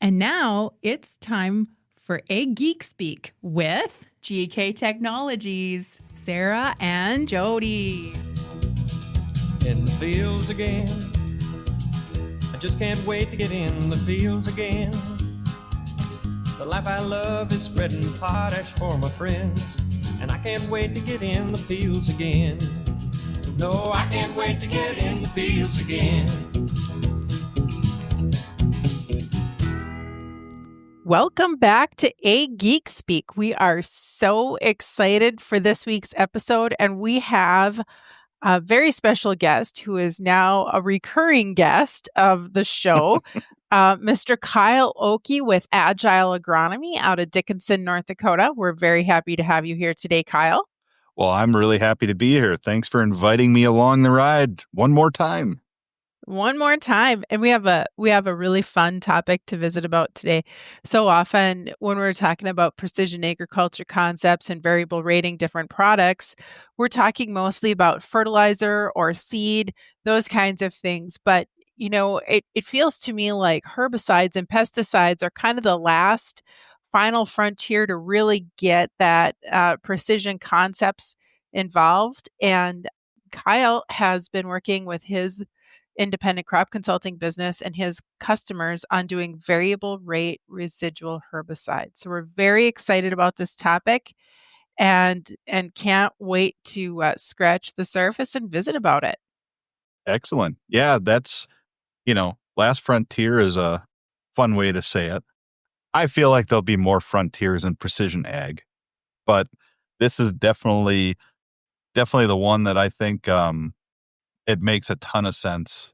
And now it's time for Ag Geek Speak with GK Technologies, Sarah and Jody. In the fields again. I just can't wait to get in the fields again. The life I love is spreading potash for my friends, and I can't wait to get in the fields again. No, I can't wait to get in the fields again. Welcome back to Ag Geek Speak. We are so excited for this week's episode, and we have a very special guest who is now a recurring guest of the show, Mr. Kyle Okke with Agile Agronomy out of Dickinson, North Dakota. We're very happy to have you here today, Kyle. Well, I'm really happy to be here. Thanks for inviting me along the ride one more time. One more time. And we have a really fun topic to visit about today. So often when we're talking about precision agriculture concepts and variable rating different products, we're talking mostly about fertilizer or seed, those kinds of things. But, you know, it feels to me like herbicides and pesticides are kind of the last final frontier to really get that precision concepts involved. And Kyle has been working with his independent crop consulting business and his customers on doing variable rate residual herbicides. So we're very excited about this topic and can't wait to scratch the surface and visit about it. Excellent. Yeah, that's, last frontier is a fun way to say it. I feel like there'll be more frontiers in precision ag, but this is definitely the one that I think it makes a ton of sense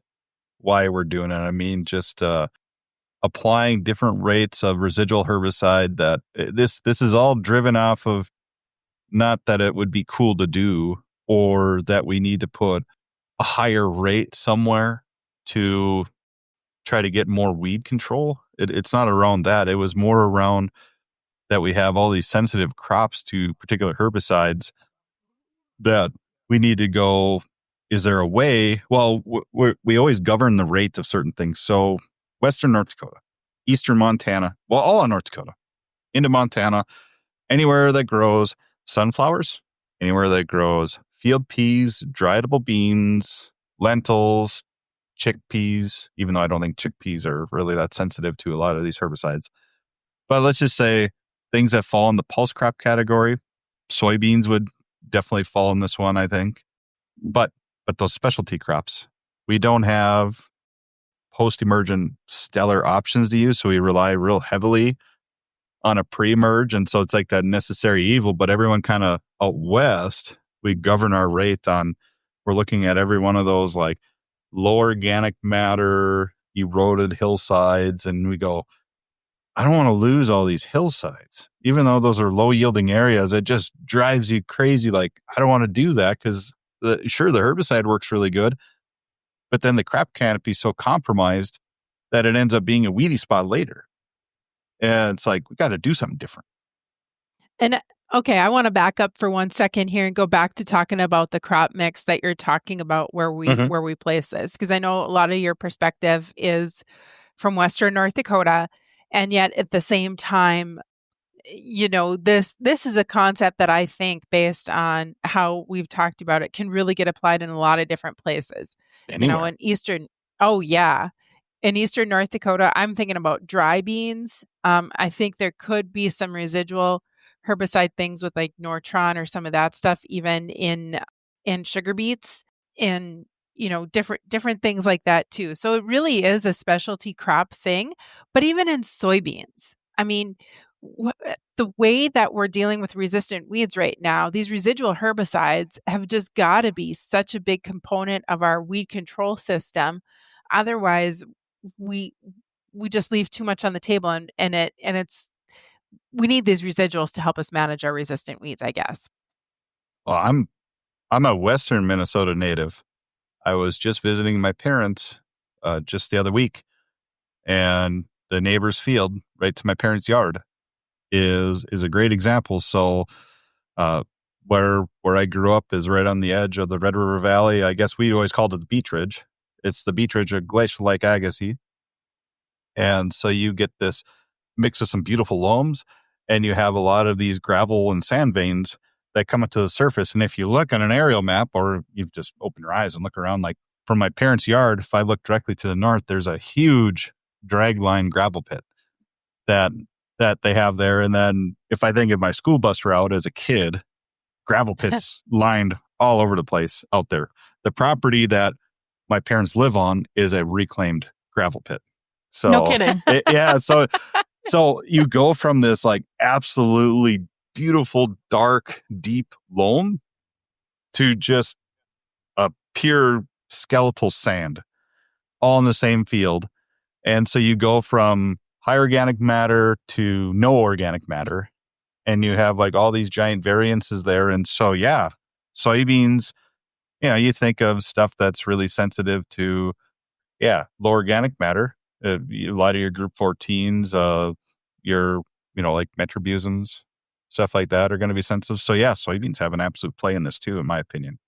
why we're doing it. I mean, just applying different rates of residual herbicide, that this is all driven off of not that it would be cool to do or that we need to put a higher rate somewhere to try to get more weed control. It's not around that. It was more around that we have all these sensitive crops to particular herbicides that we need to go, is there a way? Well, we always govern the rate of certain things. So Western North Dakota, Eastern Montana, well, all of North Dakota, into Montana, anywhere that grows sunflowers, anywhere that grows field peas, dry edible beans, lentils, chickpeas, even though I don't think chickpeas are really that sensitive to a lot of these herbicides. But let's just say things that fall in the pulse crop category, soybeans would definitely fall in this one, I think. But those specialty crops, we don't have post-emergent stellar options to use, so we rely real heavily on a pre-emerge, and so it's like that necessary evil. But everyone kind of out west, we govern our rate on, we're looking at every one of those like low organic matter, eroded hillsides, and we go, I don't want to lose all these hillsides. Even though those are low-yielding areas, it just drives you crazy. Like, I don't want to do that because the herbicide works really good, but then the crop canopy is so compromised that it ends up being a weedy spot later. And it's like, we got to do something different. And okay, I want to back up for 1 second here and go back to talking about the crop mix that you're talking about where we place this, because I know a lot of your perspective is from Western North Dakota, and yet at the same time, this is a concept that I think, based on how we've talked about it, can really get applied in a lot of different places. Anywhere. In Eastern North Dakota, I'm thinking about dry beans. I think there could be some residual herbicide things with like Nortron or some of that stuff, even in sugar beets, in different things like that too. So it really is a specialty crop thing. But even in soybeans, I mean, the way that we're dealing with resistant weeds right now, these residual herbicides have just got to be such a big component of our weed control system. Otherwise, we just leave too much on the table, and it's, we need these residuals to help us manage our resistant weeds, I guess. Well, I'm a Western Minnesota native. I was just visiting my parents just the other week, and the neighbor's field right to my parents' yard is a great example. So where I grew up is right on the edge of the Red River Valley. I guess we always called it the Beech Ridge. It's the Beech Ridge of Glacial Lake Agassiz. And so you get this mix of some beautiful loams, and you have a lot of these gravel and sand veins that come up to the surface. And if you look on an aerial map, or you just open your eyes and look around, like from my parents' yard, if I look directly to the north, there's a huge dragline gravel pit that they have there. And then if I think of my school bus route as a kid, gravel pits lined all over the place out there. The property that my parents live on is a reclaimed gravel pit. So No kidding. So you go from this like absolutely beautiful, dark, deep loam to just a pure skeletal sand all in the same field. And so you go from high organic matter to no organic matter, and you have like all these giant variances there. And so, yeah, soybeans, you think of stuff that's really sensitive to, low organic matter. A lot of your group 14s, your, like metrobuzins, stuff like that are going to be sensitive. So yeah, soybeans have an absolute play in this too, in my opinion.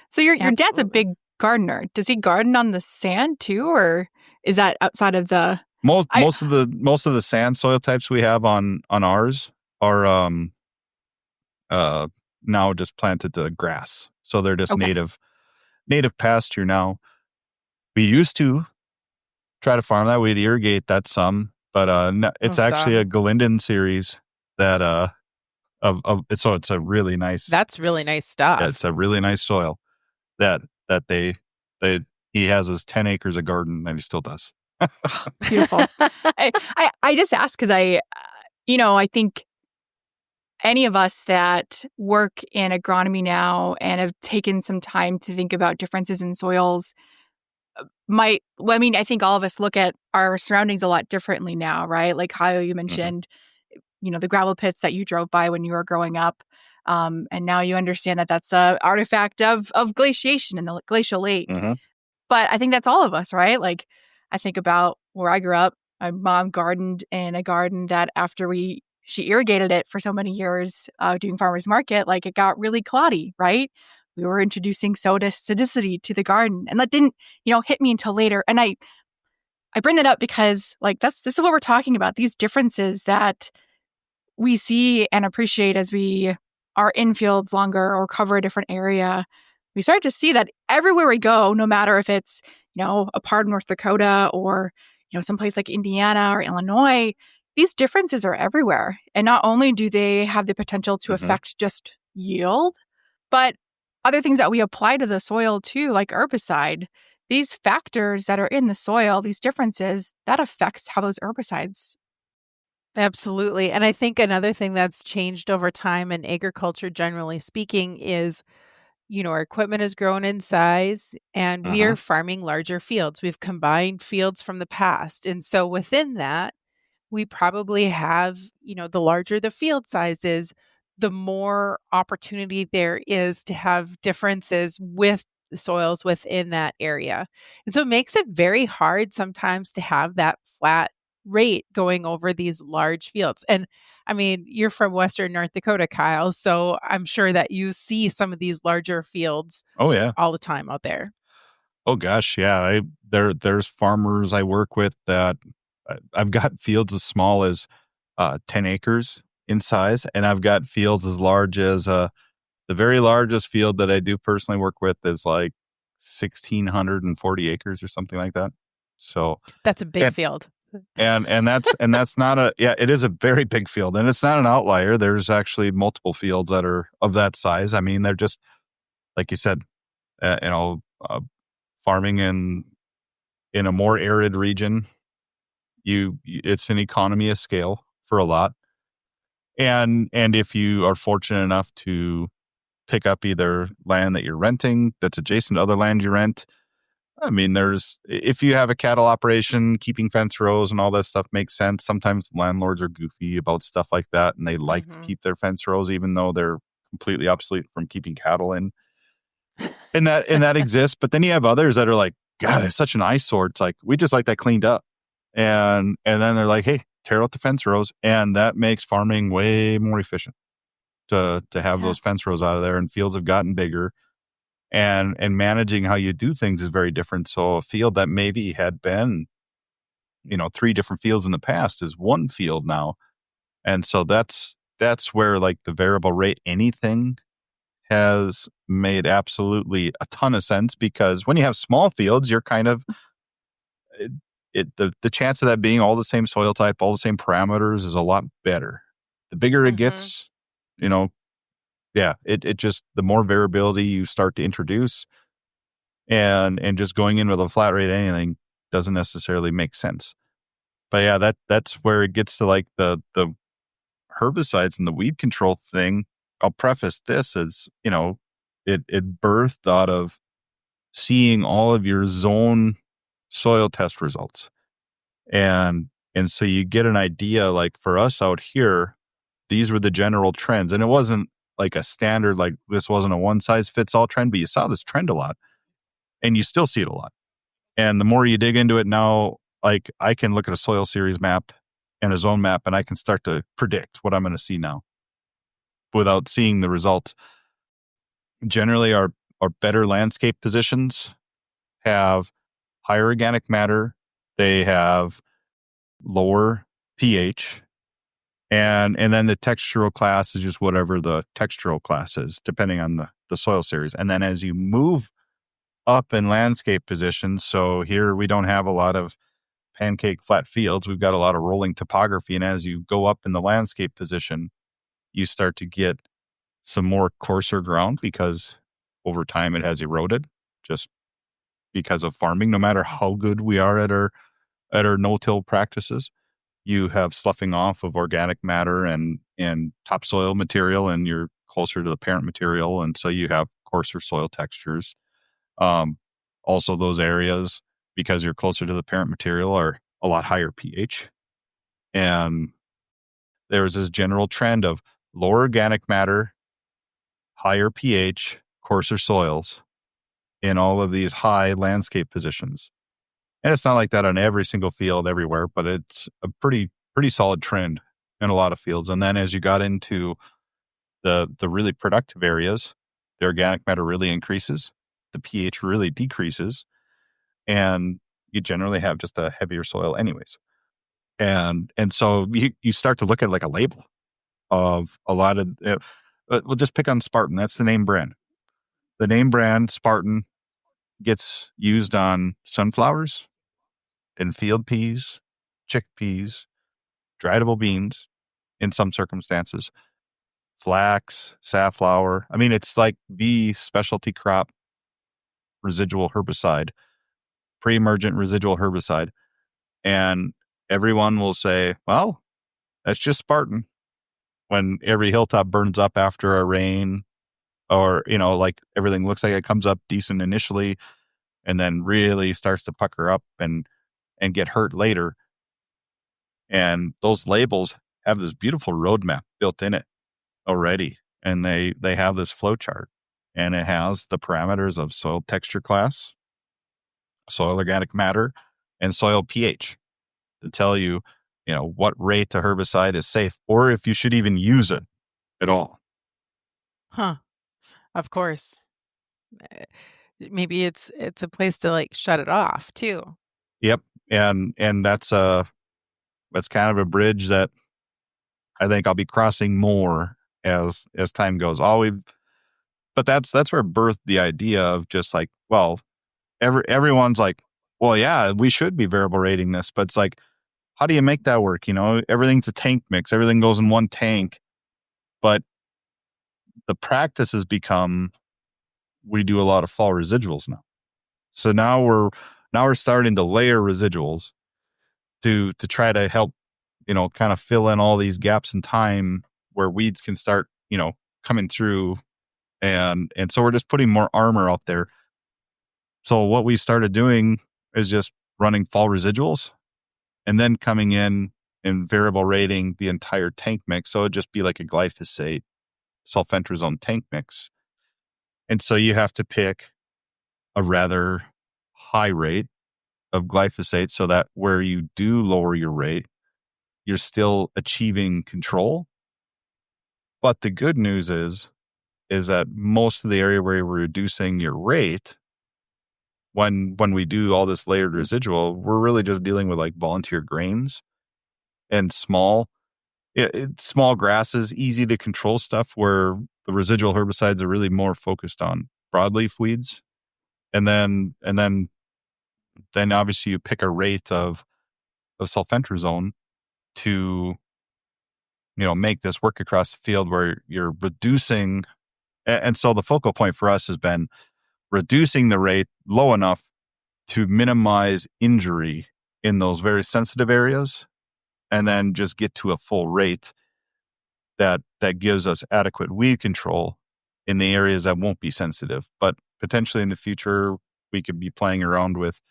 So your dad's a Absolutely. big gardener. Does he garden on the sand too, or is that outside of the? Most of the sand soil types we have on ours are now just planted to grass, so they're just Okay. native pasture now. We used to try to farm that. We'd irrigate that some, but no, it's Oh, actually stop. a Galinden series that so it's a really nice. That's really nice stuff. Yeah, it's a really nice soil that they he has his 10 acres of garden, and he still does. Beautiful. I just ask because I think any of us that work in agronomy now and have taken some time to think about differences in soils I think all of us look at our surroundings a lot differently now, right? Like Kyle, you mentioned, the gravel pits that you drove by when you were growing up. And now you understand that that's an artifact of glaciation in the glacial lake. Mhm. But I think that's all of us, right? Like I think about where I grew up. My mom gardened in a garden that after she irrigated it for so many years doing farmer's market, like it got really cloddy, right? We were introducing sodicity to the garden, and that didn't, hit me until later. And I bring that up because like this is what we're talking about, these differences that we see and appreciate as we are in fields longer or cover a different area. We start to see that everywhere we go, no matter if it's, a part of North Dakota or, someplace like Indiana or Illinois, these differences are everywhere. And not only do they have the potential to affect just yield, but other things that we apply to the soil too, like herbicide, these factors that are in the soil, these differences, that affects how those herbicides. Absolutely. And I think another thing that's changed over time in agriculture, generally speaking, is, our equipment has grown in size and we are farming larger fields. We've combined fields from the past. And so within that, we probably have, the larger the field size is, the more opportunity there is to have differences with the soils within that area. And so it makes it very hard sometimes to have that flat rate going over these large fields. And I mean, you're from Western North Dakota, Kyle, so I'm sure that you see some of these larger fields Oh yeah. all the time out there. Oh gosh, yeah. There's farmers I work with that I've got fields as small as 10 acres in size, and I've got fields as large as the very largest field that I do personally work with is like 1,640 acres or something like that. So That's a big field. and that's not it is a very big field, and it's not an outlier. There's actually multiple fields that are of that size. I mean, they're just like you said, farming in a more arid region, it's an economy of scale for a lot. And if you are fortunate enough to pick up either land that you're renting that's adjacent to other land you rent, I mean, if you have a cattle operation, keeping fence rows and all that stuff makes sense. Sometimes landlords are goofy about stuff like that, and they like to keep their fence rows even though they're completely obsolete from keeping cattle in. And that exists. But then you have others that are like, God, it's such an eyesore. It's like, we just like that cleaned up. And then they're like, hey, tear out the fence rows. And that makes farming way more efficient to have those fence rows out of there. And fields have gotten bigger. And managing how you do things is very different. So a field that maybe had been 3 different fields in the past is one field now. And so that's where like the variable rate anything has made absolutely a ton of sense, because when you have small fields, you're kind of the chance of that being all the same soil type, all the same parameters is a lot better. The bigger it gets, it just, the more variability you start to introduce, and just going in with a flat rate anything doesn't necessarily make sense. But yeah, that's where it gets to like the herbicides and the weed control thing. I'll preface this as, it birthed out of seeing all of your zone soil test results. And so you get an idea, like for us out here, these were the general trends. And it wasn't like a standard, like this wasn't a one size fits all trend, but you saw this trend a lot, and you still see it a lot. And the more you dig into it now, like I can look at a soil series map and a zone map, and I can start to predict what I'm going to see now without seeing the results. Generally, our better landscape positions have higher organic matter. They have lower pH. And then the textural class is just whatever the textural class is, depending on the soil series. And then as you move up in landscape positions, so here we don't have a lot of pancake flat fields. We've got a lot of rolling topography. And as you go up in the landscape position, you start to get some more coarser ground, because over time it has eroded just because of farming. No matter how good we are at our no-till practices, you have sloughing off of organic matter and topsoil material, and you're closer to the parent material. And so you have coarser soil textures. Also, those areas, because you're closer to the parent material, are a lot higher pH. And there's this general trend of lower organic matter, higher pH, coarser soils in all of these high landscape positions. And it's not like that on every single field everywhere, but it's a pretty solid trend in a lot of fields. And then as you got into the really productive areas, the organic matter really increases, the pH really decreases, and you generally have just a heavier soil anyways. And so you start to look at like a label of a lot of, we'll just pick on Spartan. That's the name brand. The name brand Spartan gets used on sunflowers and field peas, chickpeas, dryable beans in some circumstances, flax, safflower. I mean, it's like the specialty crop residual herbicide, pre-emergent residual herbicide. And everyone will say, well, that's just Spartan. When every hilltop burns up after a rain, or, like everything looks like it comes up decent initially and then really starts to pucker up and get hurt later. And those labels have this beautiful roadmap built in it already. And they have this flow chart, and it has the parameters of soil texture class, soil organic matter, and soil pH to tell you, what rate a herbicide is safe, or if you should even use it at all. Huh. Of course. Maybe it's a place to like shut it off too. Yep. And that's kind of a bridge that I think I'll be crossing more as time goes. But that's where it birthed the idea of just like, well, everyone's like, well, yeah, we should be variable rating this, but it's like, how do you make that work? Everything's a tank mix. Everything goes in one tank. But the practice has become, we do a lot of fall residuals now. So now we're starting to layer residuals to try to help, kind of fill in all these gaps in time where weeds can start, coming through. And so we're just putting more armor out there. So what we started doing is just running fall residuals and then coming in and variable rating the entire tank mix. So it'd just be like a glyphosate sulfentrazone tank mix. And so you have to pick a rather high rate of glyphosate so that where you do lower your rate, you're still achieving control. But the good news is that most of the area where you're reducing your rate, when we do all this layered residual, we're really just dealing with like volunteer grains and small grasses, easy to control stuff, where the residual herbicides are really more focused on broadleaf weeds. And then obviously you pick a rate of sulfentrazone to, make this work across the field where you're reducing. And so the focal point for us has been reducing the rate low enough to minimize injury in those very sensitive areas, and then just get to a full rate that gives us adequate weed control in the areas that won't be sensitive. But potentially in the future, we could be playing around with,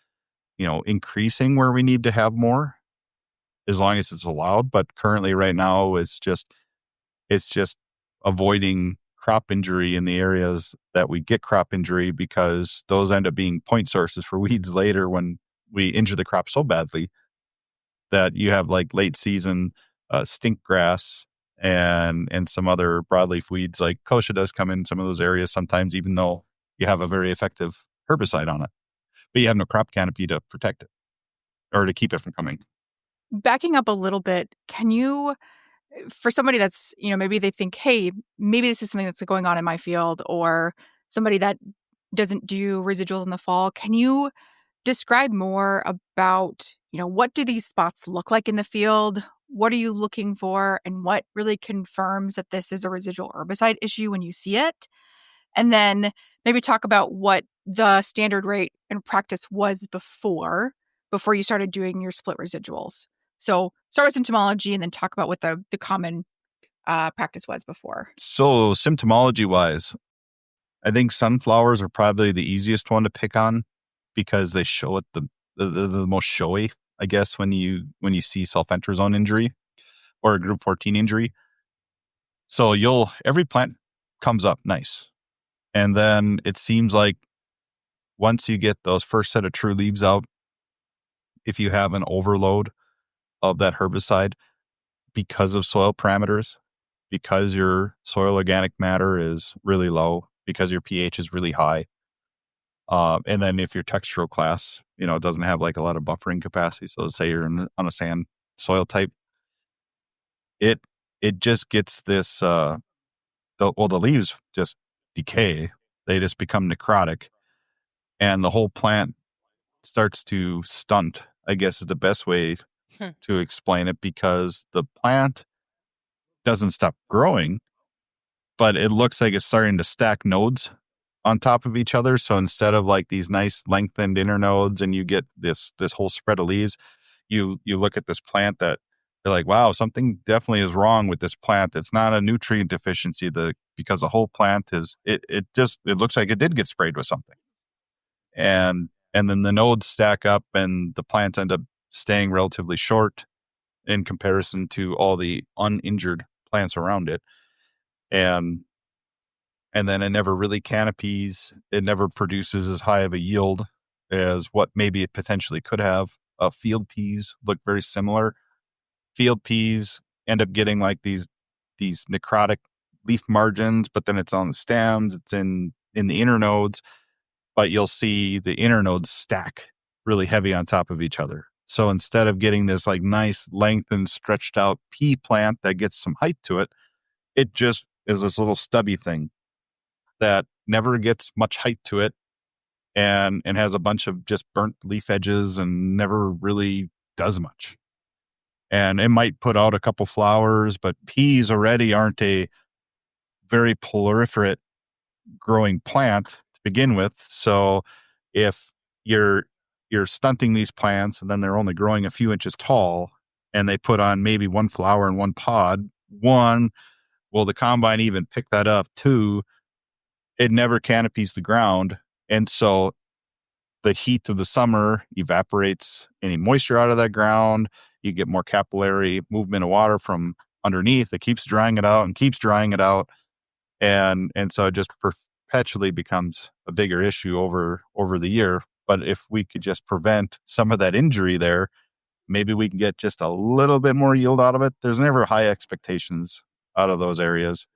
increasing where we need to have more, as long as it's allowed. But currently right now, it's just avoiding crop injury in the areas that we get crop injury, because those end up being point sources for weeds later when we injure the crop so badly that you have like late season stink grass and some other broadleaf weeds. Like kochia does come in some of those areas sometimes, even though you have a very effective herbicide on it, but you have no crop canopy to protect it or to keep it from coming. Backing up a little bit, can you, for somebody that's, maybe they think, hey, maybe this is something that's going on in my field, or somebody that doesn't do residuals in the fall, can you describe more about, what do these spots look like in the field? What are you looking for? And what really confirms that this is a residual herbicide issue when you see it? And then maybe talk about what the standard rate in practice was before you started doing your split residuals. So start with symptomology and then talk about what the common practice was before. So symptomology wise, I think sunflowers are probably the easiest one to pick on, because they show it the most showy, I guess, when you see sulfentrazone injury or a group 14 injury. So every plant comes up nice. And then it seems like once you get those first set of true leaves out, if you have an overload of that herbicide because of soil parameters, because your soil organic matter is really low, because your pH is really high, and then if your textural class, it doesn't have like a lot of buffering capacity. So let's say you're on a sand soil type, it just gets this, the leaves just decay. They just become necrotic, and the whole plant starts to stunt, I guess is the best way to explain it, because the plant doesn't stop growing, but it looks like it's starting to stack nodes on top of each other. So instead of like these nice lengthened internodes and you get this whole spread of leaves, you look at this plant that you're like, wow, something definitely is wrong with this plant. It's not a nutrient deficiency, because the whole plant is, it looks like it did get sprayed with something. And then the nodes stack up and the plants end up staying relatively short in comparison to all the uninjured plants around it. And then it never really canopies. It never produces as high of a yield as what maybe it potentially could have. Field peas look very similar. Field peas end up getting like these necrotic leaf margins, but then it's on the stems, it's in the internodes, but you'll see the internodes stack really heavy on top of each other. So instead of getting this like nice lengthened, stretched out pea plant that gets some height to it, it just is this little stubby thing that never gets much height to it, and has a bunch of just burnt leaf edges and never really does much. And it might put out a couple flowers, but peas already aren't a very proliferate growing plant to begin with. So if you're stunting these plants and then they're only growing a few inches tall and they put on maybe one flower in one pod, one, will the combine even pick that up? Two, it never canopies the ground. And so the heat of the summer evaporates any moisture out of that ground. You get more capillary movement of water from underneath. It keeps drying it out and keeps drying it out. And so it just perpetually becomes a bigger issue over the year. But if we could just prevent some of that injury there, maybe we can get just a little bit more yield out of it. There's never high expectations out of those areas,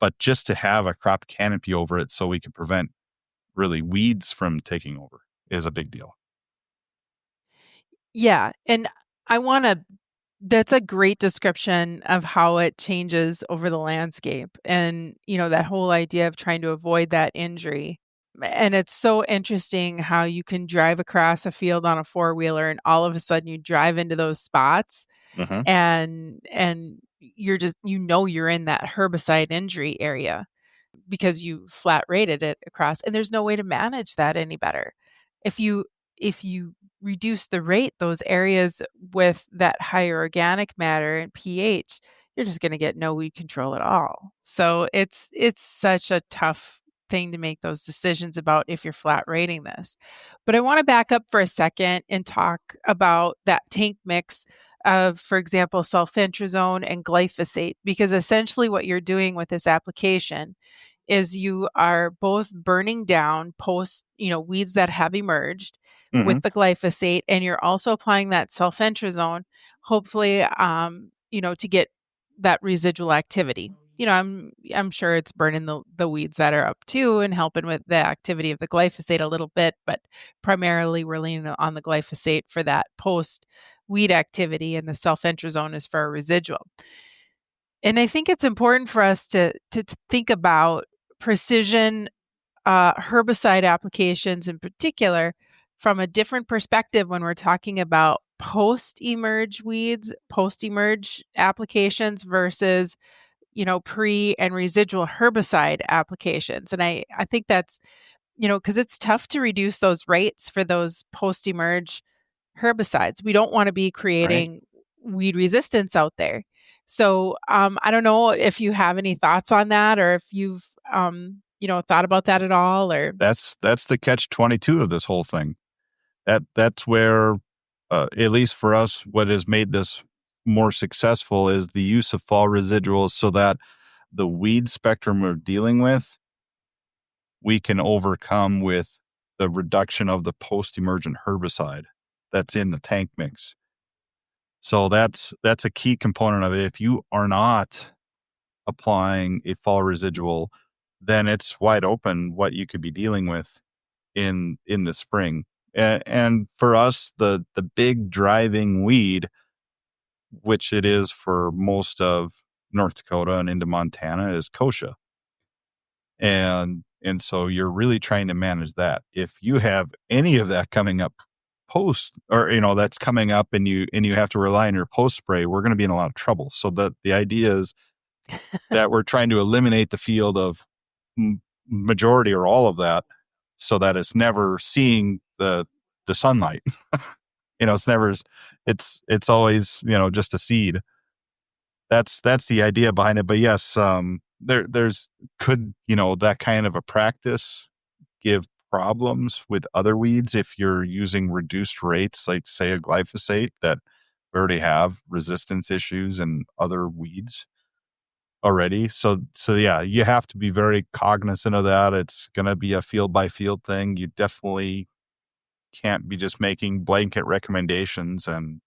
but just to have a crop canopy over it so we can prevent really weeds from taking over. is a big deal. Yeah. And that's a great description of how it changes over the landscape and, that whole idea of trying to avoid that injury. And it's so interesting how you can drive across a field on a four-wheeler and all of a sudden you drive into those spots Mm-hmm. and you're just, you're in that herbicide injury area because you flat rated it across, and there's no way to manage that any better. If you reduce the rate, those areas with that higher organic matter and pH, you're just going to get no weed control at all. So it's such a tough thing to make those decisions about if you're flat rating this. But I want to back up for a second and talk about that tank mix of, for example, sulfentrazone and glyphosate, because essentially what you're doing with this application is you are both burning down weeds that have emerged Mm-hmm. with the glyphosate, and you're also applying that sulfentrazone, hopefully, to get that residual activity. I'm sure it's burning the weeds that are up too and helping with the activity of the glyphosate a little bit, but primarily we're leaning on the glyphosate for that post weed activity, and the sulfentrazone is for a residual. And I think it's important for us to think about precision herbicide applications in particular from a different perspective when we're talking about post-emerge weeds, post-emerge applications versus, pre and residual herbicide applications. And I think that's, because it's tough to reduce those rates for those post-emerge herbicides. We don't want to be creating weed resistance out there. So I don't know if you have any thoughts on that, or if you've thought about that at all. Or That's the catch-22 of this whole thing. That's where, at least for us, what has made this more successful is the use of fall residuals, so that the weed spectrum we're dealing with, we can overcome with the reduction of the post-emergent herbicide that's in the tank mix. So that's a key component of it. If you are not applying a fall residual, then it's wide open what you could be dealing with in the spring. And for us, the big driving weed, which it is for most of North Dakota and into Montana, is kochia. And so you're really trying to manage that. If you have any of that coming up post, or that's coming up and you have to rely on your post spray, we're going to be in a lot of trouble. So the idea is that we're trying to eliminate the field of majority or all of that, so that it's never seeing the sunlight. It's always, just a seed. That's the idea behind it. But yes, there's could, that kind of a practice give problems with other weeds if you're using reduced rates, like say a glyphosate, that already have resistance issues and other weeds already. So yeah, you have to be very cognizant of that. It's going to be a field by field thing. You definitely can't be just making blanket recommendations and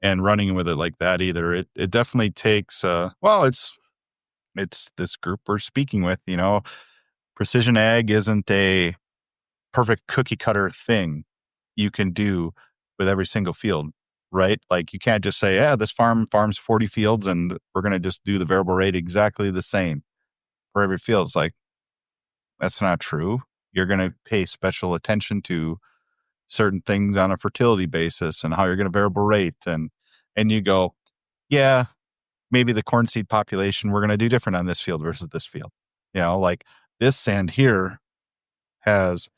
running with it like that either. It definitely takes it's this group we're speaking with, precision ag isn't a perfect cookie cutter thing you can do with every single field, right? Like you can't just say, yeah, this farms 40 fields and we're going to just do the variable rate exactly the same for every field. It's like, that's not true. You're going to pay special attention to certain things on a fertility basis and how you're going to variable rate. And you go, yeah, maybe the corn seed population we're going to do different on this field versus this field. Like this sand here has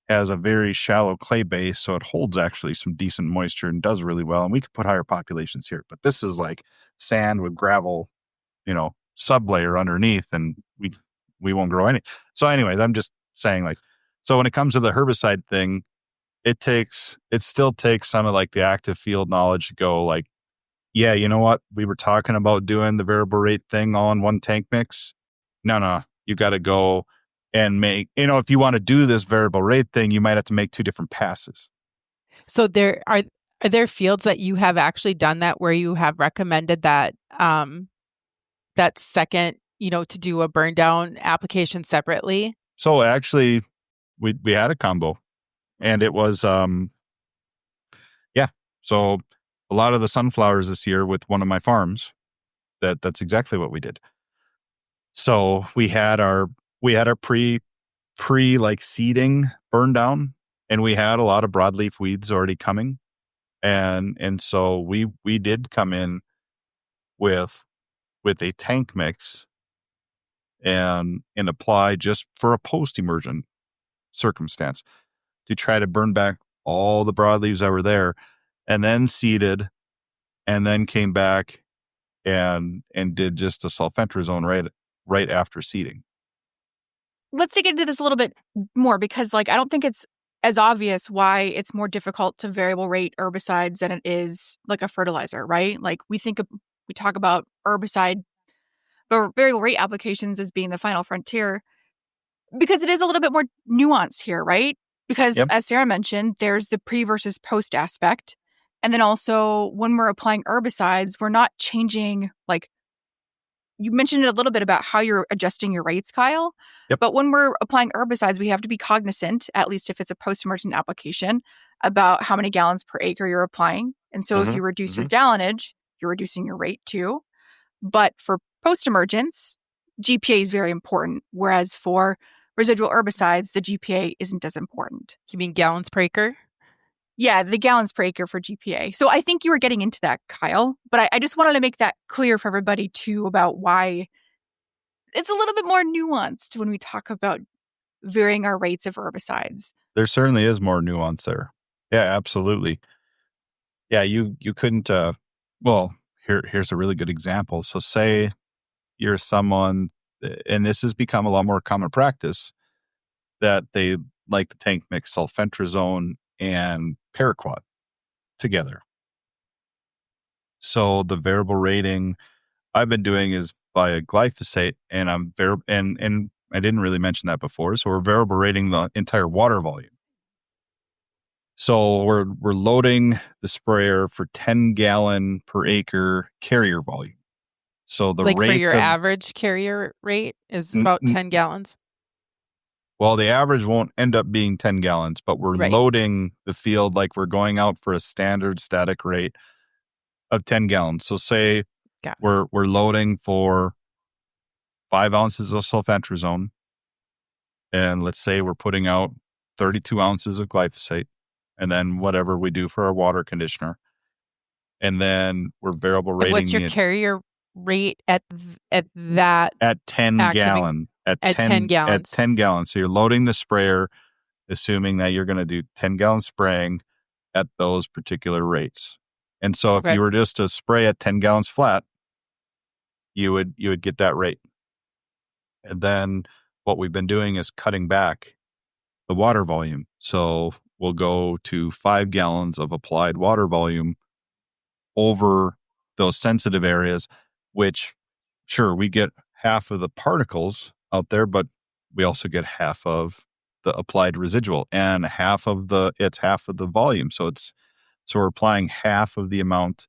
a very shallow clay base, so it holds actually some decent moisture and does really well. And we could put higher populations here, but this is like sand with gravel, sublayer underneath, and we won't grow any. So anyways, I'm just saying, like, so when it comes to the herbicide thing, it still takes some of like the active field knowledge to go like, yeah, you know what? We were talking about doing the variable rate thing all in one tank mix. No, you got to go and make, if you want to do this variable rate thing, you might have to make two different passes. So are there fields that you have actually done that, where you have recommended that that second, to do a burn down application separately? So actually, we had a combo. And it was, so a lot of the sunflowers this year with one of my farms, that's exactly what we did. So we had our pre like seeding burn down, and we had a lot of broadleaf weeds already coming. And so we did come in with a tank mix and apply just for a post-emergent circumstance to try to burn back all the broadleaves that were there, and then seeded, and then came back and did just a sulfentrazone right after seeding. Let's dig into this a little bit more, because I don't think it's as obvious why it's more difficult to variable rate herbicides than it is like a fertilizer, right? We talk about herbicide variable rate applications as being the final frontier, because it is a little bit more nuanced here, right? Because Yep. as Sarah mentioned, there's the pre versus post aspect. And then also when we're applying herbicides, we're not changing, you mentioned a little bit about how you're adjusting your rates, Kyle. Yep. But when we're applying herbicides, we have to be cognizant, at least if it's a post-emergent application, about how many gallons per acre you're applying. And so if you reduce your gallonage, you're reducing your rate too. But for post-emergence, GPA is very important. Whereas for residual herbicides, the GPA isn't as important. You mean gallons per acre? Yeah, the gallons per acre for GPA. So I think you were getting into that, Kyle. But I just wanted to make that clear for everybody, too, about why it's a little bit more nuanced when we talk about varying our rates of herbicides. There certainly is more nuance there. Yeah, absolutely. Yeah, you couldn't, well, here's a really good example. So say you're someone, and this has become a lot more common practice, that they like to tank mix sulfentrazone and paraquat together. So the variable rating I've been doing is via glyphosate, and and I didn't really mention that before. So we're variable rating the entire water volume. So we're loading the sprayer for 10 gallon per acre carrier volume. So the rate for your of, average carrier rate is about 10 gallons. Well, the average won't end up being 10 gallons, but we're Right. loading the field like we're going out for a standard static rate of 10 gallons. So say we're loading for 5 ounces of sulfentrazone, and let's say we're putting out 32 ounces of glyphosate, and then whatever we do for our water conditioner. And then we're variable rating. And what's your carrier rate at that? At 10 gallon. At 10 gallons. At 10 gallons. So you're loading the sprayer, assuming that you're going to do 10 gallon spraying at those particular rates. And so if you were just to spray at 10 gallons flat, you would get that rate. And then what we've been doing is cutting back the water volume. So we'll go to 5 gallons of applied water volume over those sensitive areas, which, sure, we get half of the particles out there, but we also get half of the applied residual and half of the volume. So we're applying half of the amount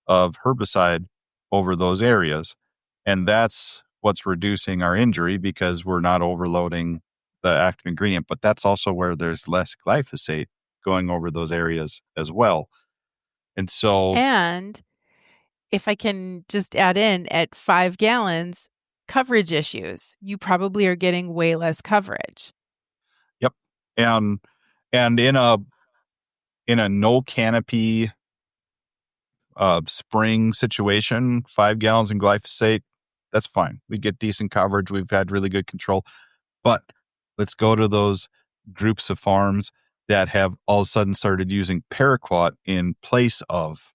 of herbicide over those areas. And that's what's reducing our injury, because we're not overloading the active ingredient. But that's also where there's less glyphosate going over those areas as well. And so, and if I can just add in, at 5 gallons, coverage issues, you probably are getting way less coverage. Yep. And in a no canopy spring situation, 5 gallons in glyphosate, that's fine. We get decent coverage. We've had really good control. But let's go to those groups of farms that have all of a sudden started using paraquat in place of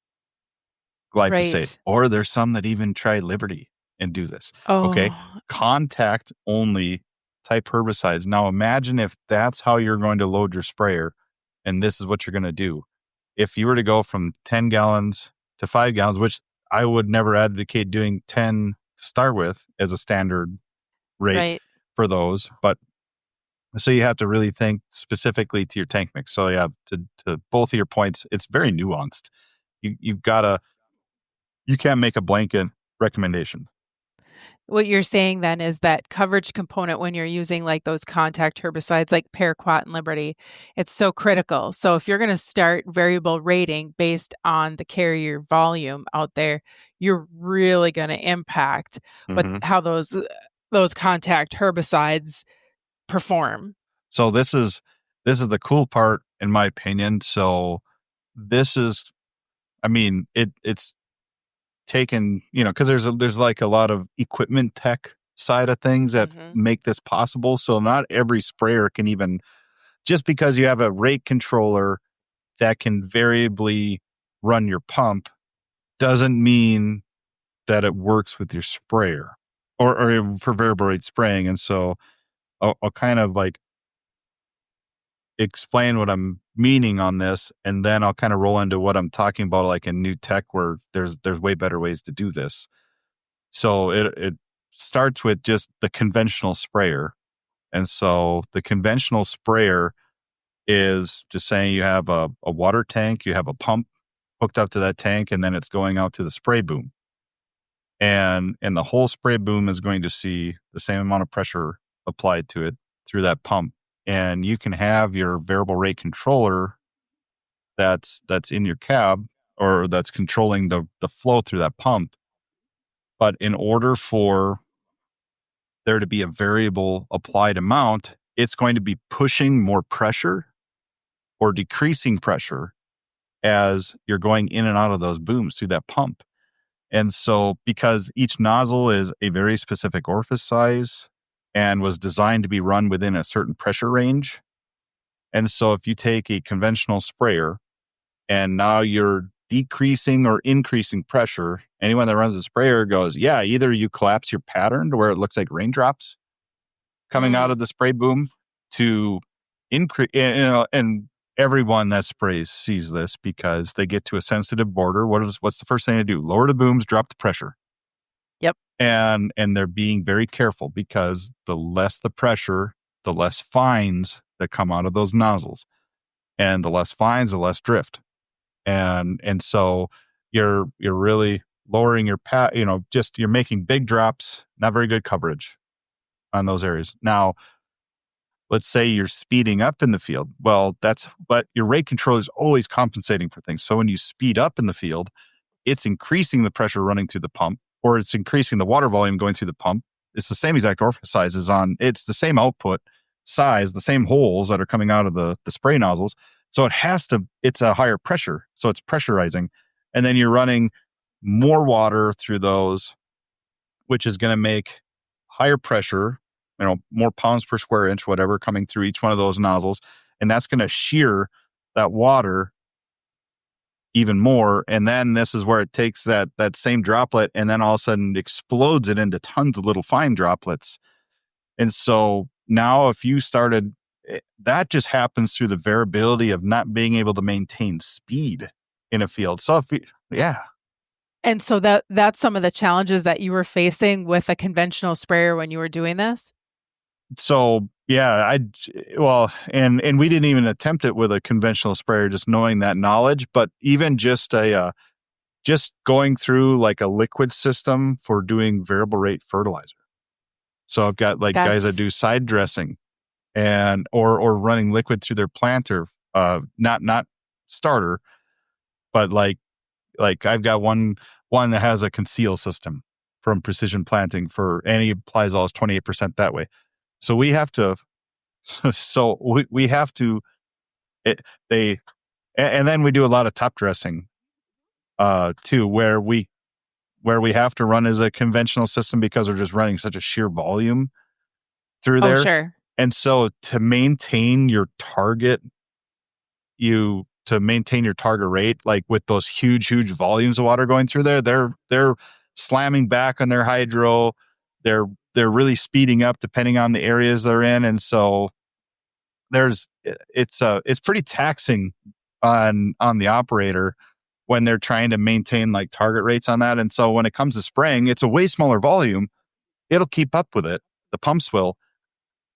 glyphosate. Right. Or there's some that even try Liberty and do this. Oh. Okay. Contact only type herbicides. Now imagine if that's how you're going to load your sprayer, and this is what you're going to do. If you were to go from 10 gallons to 5 gallons, which I would never advocate doing 10 to start with as a standard rate for those. But so you have to really think specifically to your tank mix. So you have to both of your points, it's very nuanced. You can't make a blanket recommendation. what you're saying then is that coverage component when you're using like those contact herbicides like Paraquat and Liberty, it's so critical. So if you're going to start variable rating based on the carrier volume out there, you're really going to impact how those contact herbicides perform. So this is the cool part, in my opinion. So this is, I mean, it's taken, because there's like a lot of equipment tech side of things that make this possible. So not every sprayer can even, just because you have a rate controller that can variably run your pump, doesn't mean that it works with your sprayer or for variable rate spraying. And so I'll kind of like explain what I'm meaning on this, and then I'll kind of roll into what I'm talking about, like in new tech where there's way better ways to do this. So it starts with just the conventional sprayer. And so the conventional sprayer is just saying you have a water tank, you have a pump hooked up to that tank, and then it's going out to the spray boom. And the whole spray boom is going to see the same amount of pressure applied to it through that pump. And you can have your variable rate controller that's in your cab, or that's controlling the flow through that pump. But in order for there to be a variable applied amount, it's going to be pushing more pressure or decreasing pressure as you're going in and out of those booms through that pump. And so because each nozzle is a very specific orifice size and was designed to be run within a certain pressure range. And so if you take a conventional sprayer and now you're decreasing or increasing pressure, anyone that runs a sprayer goes, yeah, either you collapse your pattern to where it looks like raindrops coming out of the spray boom to increase, and everyone that sprays sees this because they get to a sensitive border. What's the first thing they do? Lower the booms, drop the pressure. Yep. And they're being very careful because the less the pressure, the less fines that come out of those nozzles. And the less fines, the less drift. And so you're really lowering your you're making big drops, not very good coverage on those areas. Now, let's say you're speeding up in the field. Well, but your rate control is always compensating for things. So when you speed up in the field, it's increasing the pressure running through the pump, or it's increasing the water volume going through the pump. It's the same exact orifice sizes it's the same output size, the same holes that are coming out of the spray nozzles. So it's a higher pressure. So it's pressurizing. And then you're running more water through those, which is going to make higher pressure, more pounds per square inch, whatever, coming through each one of those nozzles. And that's going to shear that water even more. And then this is where it takes that same droplet and then all of a sudden explodes it into tons of little fine droplets. And so now if you started, that just happens through the variability of not being able to maintain speed in a field. So yeah. And so that's some of the challenges that you were facing with a conventional sprayer when you were doing this? So yeah, and we didn't even attempt it with a conventional sprayer, just knowing that knowledge, but even just just going through like a liquid system for doing variable rate fertilizer. So I've got guys that do side dressing or running liquid through their planter, not starter, but like I've got one that has a conceal system from Precision Planting and he applies all his 28% that way. So we have to, and then we do a lot of top dressing, too, where we have to run as a conventional system because we're just running such a sheer volume through there. Oh, sure. And so to maintain your target rate, like with those huge volumes of water going through there, they're slamming back on their hydro. They're really speeding up depending on the areas they're in. And so it's pretty taxing on the operator when they're trying to maintain like target rates on that. And so when it comes to spraying, it's a way smaller volume. It'll keep up with it. The pumps will.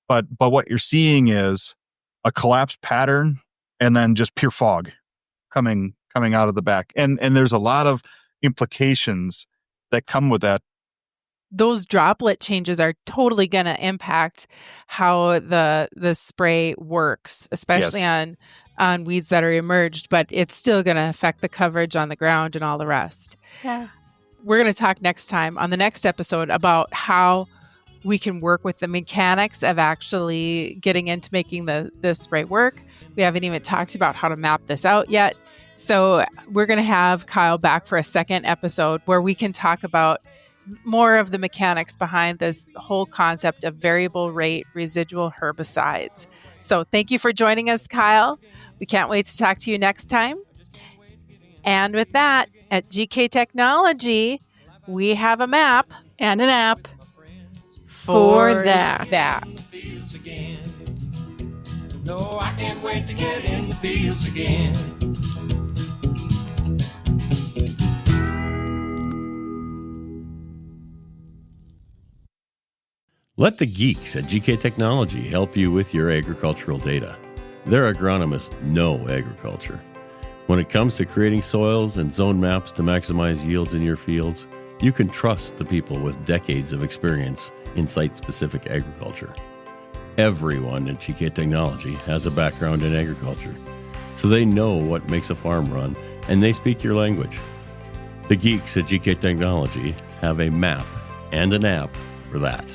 But what you're seeing is a collapsed pattern and then just pure fog coming out of the back. And there's a lot of implications that come with that those droplet changes are totally going to impact how the spray works, especially on weeds that are emerged, but it's still going to affect the coverage on the ground and all the rest. Yeah. We're going to talk next time on the next episode about how we can work with the mechanics of actually getting into making the spray work. We haven't even talked about how to map this out yet. So we're going to have Kyle back for a second episode where we can talk about more of the mechanics behind this whole concept of variable rate residual herbicides. So thank you for joining us, Kyle. We can't wait to talk to you next time. And with that, at GK Technology, we have a map And an app for that. No, I can't wait to get in the fields again. Let the geeks at GK Technology help you with your agricultural data. Their agronomists know agriculture. When it comes to creating soils and zone maps to maximize yields in your fields, you can trust the people with decades of experience in site-specific agriculture. Everyone at GK Technology has a background in agriculture, so they know what makes a farm run, and they speak your language. The geeks at GK Technology have a map and an app for that.